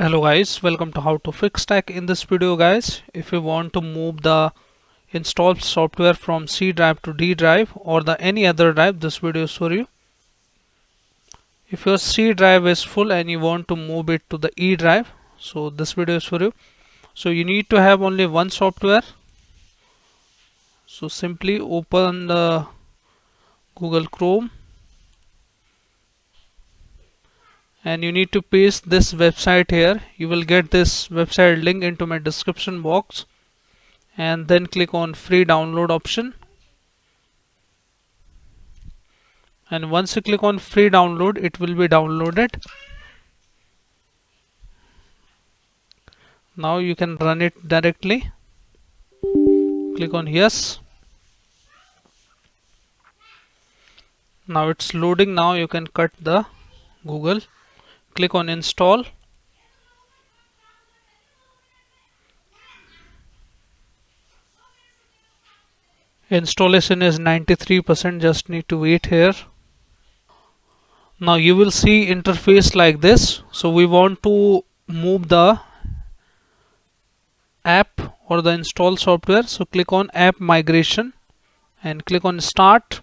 Hello guys, welcome to How to Fix Tech. In this video guys, if you want to move the installed software from C drive to D drive or the any other drive, this video is for you. If your C drive is full and you want to move it to the E drive, so this video is for you. So you need to have only one software. So simply open the Google Chrome and you need to paste this website here. You will get this website link into my description box, and then click on free download option. And once you click on free download, it will be downloaded. Now you can run it directly. Click on yes. Now it's loading. Now you can cut the Google. Click on install. Installation is 93%, just need to wait here. Now you will see interface like this. So we want to move the app or the installed software. So click on app migration and click on start.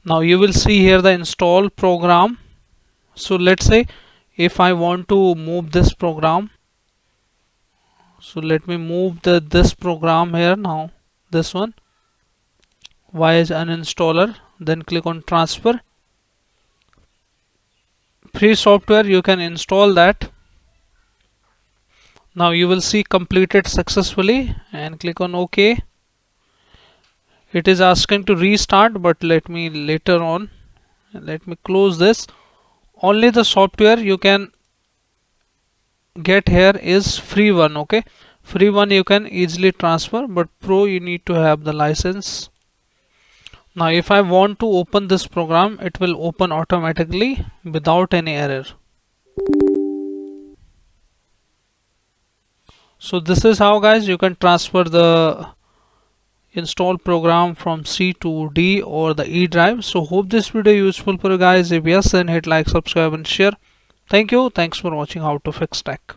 Now you will see here the install program. So let's say if I want to move this program, so let me move this program here. Now this one, Y is uninstaller, then click on transfer. Free software, you can install that. Now you will see completed successfully and click on OK. It is asking to restart, but let me close this. Only the software you can get here is free one. Okay, free one you can easily transfer, but pro you need to have the license. Now if I want to open this program, it will open automatically without any error. So this is how guys you can transfer the install program from C to D or the E drive. So hope this video useful for you guys. If yes, then hit like, subscribe and share. Thank you. Thanks for watching How to Fix Tech.